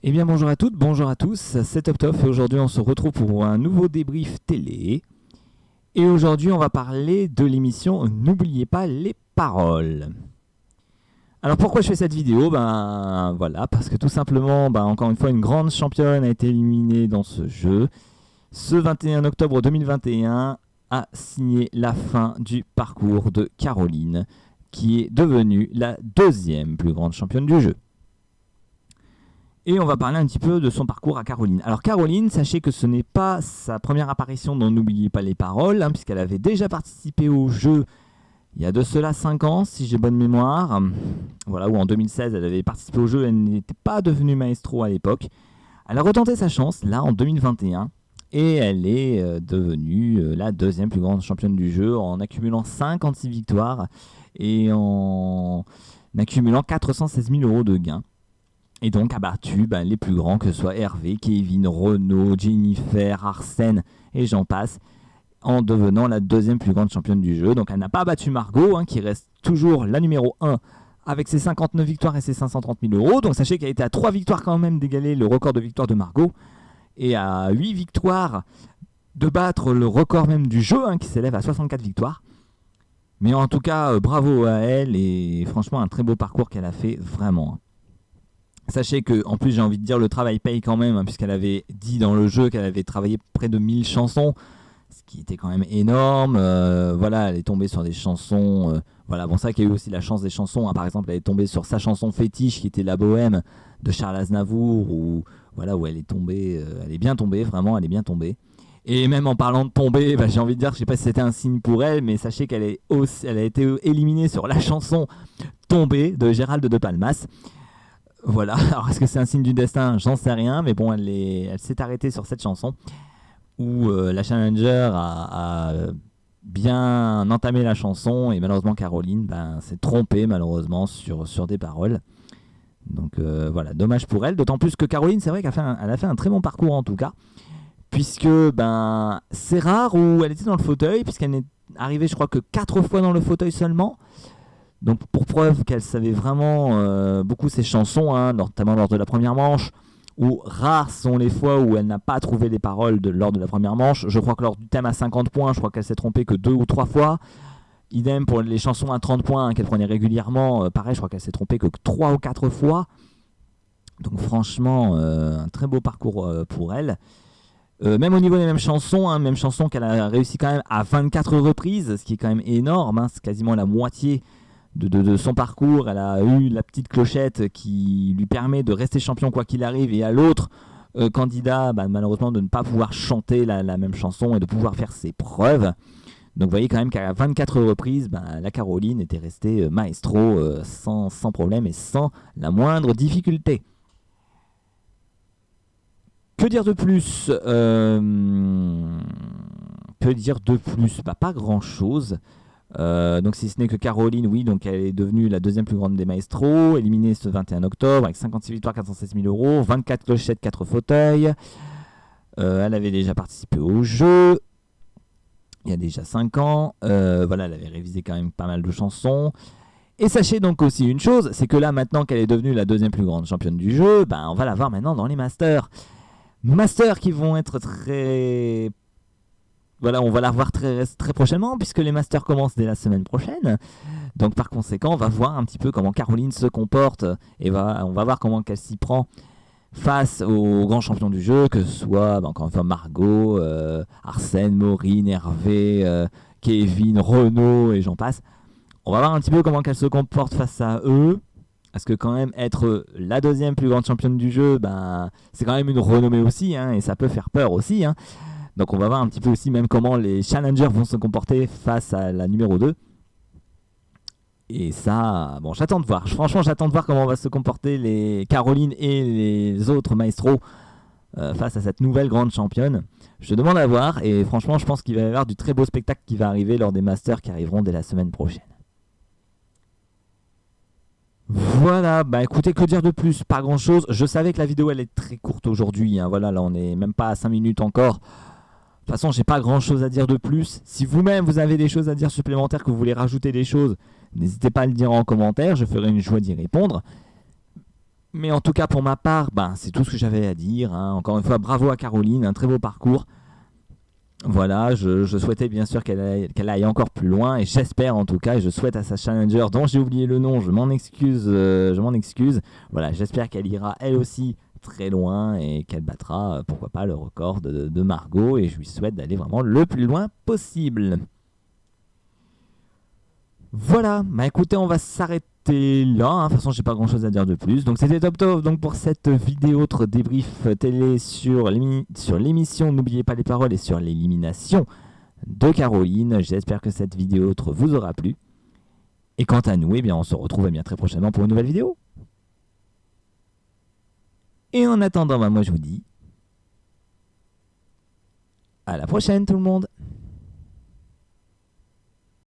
Eh bien bonjour à toutes, bonjour à tous, c'est Top Top et aujourd'hui on se retrouve pour un nouveau débrief télé. Et aujourd'hui on va parler de l'émission N'oubliez pas les paroles. Alors pourquoi je fais cette vidéo? Ben voilà, parce que tout simplement, encore une fois, une grande championne a été éliminée dans ce jeu. Ce 21 octobre 2021 a signé la fin du parcours de Caroline, qui est devenue la deuxième plus grande championne du jeu. Et on va parler un petit peu de son parcours à Caroline. Alors Caroline, sachez que ce n'est pas sa première apparition dans N'oubliez pas les paroles, puisqu'elle avait déjà participé au jeu il y a de cela 5 ans, si j'ai bonne mémoire. Voilà, où en 2016, elle avait participé au jeu, elle n'était pas devenue maestro à l'époque. Elle a retenté sa chance, là, en 2021, et elle est devenue la deuxième plus grande championne du jeu en accumulant 56 victoires et en accumulant 416 000 € de gains. Et donc a battu les plus grands, que ce soit Hervé, Kevin, Renaud, Jennifer, Arsène et j'en passe, en devenant la deuxième plus grande championne du jeu. Donc elle n'a pas battu Margot, qui reste toujours la numéro 1 avec ses 59 victoires et ses 530 000 €. Donc sachez qu'elle était à 3 victoires quand même d'égaler le record de victoire de Margot, et à 8 victoires de battre le record même du jeu, qui s'élève à 64 victoires. Mais en tout cas, bravo à elle, et franchement un très beau parcours qu'elle a fait, vraiment. Sachez que, en plus, j'ai envie de dire, le travail paye quand même, puisqu'elle avait dit dans le jeu qu'elle avait travaillé près de 1000 chansons, ce qui était quand même énorme. Voilà, elle est tombée sur des chansons. Voilà, bon, c'est vrai qu'il y a eu aussi la chance des chansons. Par exemple, elle est tombée sur sa chanson fétiche, qui était La Bohème de Charles Aznavour, où elle est tombée. Elle est bien tombée, vraiment, elle est bien tombée. Et même en parlant de tomber, j'ai envie de dire, je sais pas si c'était un signe pour elle, mais sachez qu'elle a été éliminée sur la chanson Tombée de Gérald de Palmas. Voilà, alors est-ce que c'est un signe du destin? J'en sais rien, mais bon, elle s'est arrêtée sur cette chanson où la challenger a bien entamé la chanson, et malheureusement Caroline s'est trompée malheureusement sur des paroles. Donc voilà, dommage pour elle, d'autant plus que Caroline, c'est vrai qu'elle a fait un très bon parcours en tout cas, puisque c'est rare où elle était dans le fauteuil, puisqu'elle n'est arrivée je crois que 4 fois dans le fauteuil seulement. Donc pour preuve qu'elle savait vraiment beaucoup ses chansons, notamment lors de la première manche, où rares sont les fois où elle n'a pas trouvé les paroles lors de la première manche. Je crois que lors du thème à 50 points, je crois qu'elle s'est trompée que 2 ou 3 fois. Idem pour les chansons à 30 points qu'elle prenait régulièrement, pareil, je crois qu'elle s'est trompée que 3 ou 4 fois. Donc franchement, un très beau parcours pour elle. Même au niveau des mêmes chansons qu'elle a réussi quand même à 24 reprises, ce qui est quand même énorme, c'est quasiment la moitié de son parcours. Elle a eu la petite clochette qui lui permet de rester champion quoi qu'il arrive, et à l'autre candidat malheureusement de ne pas pouvoir chanter la même chanson et de pouvoir faire ses preuves. Donc vous voyez quand même qu'à 24 reprises, la Caroline était restée maestro sans problème et sans la moindre difficulté. Que dire de plus Pas grand chose. Donc si ce n'est que Caroline, oui, donc elle est devenue la deuxième plus grande des maestros, éliminée ce 21 octobre avec 56 victoires, 416 000 €, 24 clochettes, 4 fauteuils. Elle avait déjà participé au jeu il y a déjà 5 ans. Elle avait révisé quand même pas mal de chansons. Et sachez donc aussi une chose, c'est que là maintenant qu'elle est devenue la deuxième plus grande championne du jeu, on va la voir maintenant dans les masters. Masters qui vont être très... Voilà, on va la revoir très prochainement, puisque les masters commencent dès la semaine prochaine. Donc par conséquent, on va voir un petit peu comment Caroline se comporte, et on va voir comment elle s'y prend face aux grands champions du jeu, que ce soit encore une fois Margot, Arsène, Maureen, Hervé, Kevin, Renaud et j'en passe. On va voir un petit peu comment elle se comporte face à eux. Parce que quand même être la deuxième plus grande championne du jeu, c'est quand même une renommée aussi, et ça peut faire peur aussi. Donc on va voir un petit peu aussi même comment les challengers vont se comporter face à la numéro 2. Et ça, bon, j'attends de voir. Franchement, j'attends de voir comment va se comporter les Caroline et les autres maestros face à cette nouvelle grande championne. Je demande à voir, et franchement, je pense qu'il va y avoir du très beau spectacle qui va arriver lors des masters qui arriveront dès la semaine prochaine. Voilà, écoutez, que dire de plus? Pas grand chose. Je savais que la vidéo elle est très courte aujourd'hui. Voilà, là on n'est même pas à 5 minutes encore. De toute façon, j'ai pas grand chose à dire de plus. Si vous-même vous avez des choses à dire supplémentaires, que vous voulez rajouter des choses, n'hésitez pas à le dire en commentaire. Je ferai une joie d'y répondre. Mais en tout cas, pour ma part, c'est tout ce que j'avais à dire. Encore une fois, bravo à Caroline, un très beau parcours. Voilà, je souhaitais bien sûr qu'elle aille encore plus loin, et j'espère en tout cas, et je souhaite à sa challenger, dont j'ai oublié le nom, je m'en excuse. Voilà, j'espère qu'elle ira elle aussi très loin et qu'elle battra, pourquoi pas, le record de Margot, et je lui souhaite d'aller vraiment le plus loin possible. Voilà, écoutez, on va s'arrêter là. De toute façon, j'ai pas grand chose à dire de plus. Donc, c'était Top donc, pour cette vidéo, autre débrief télé sur l'émission N'oubliez pas les paroles et sur l'élimination de Caroline. J'espère que cette vidéo autre vous aura plu. Et quant à nous, on se retrouve très prochainement pour une nouvelle vidéo. Et en attendant, moi je vous dis à la prochaine tout le monde.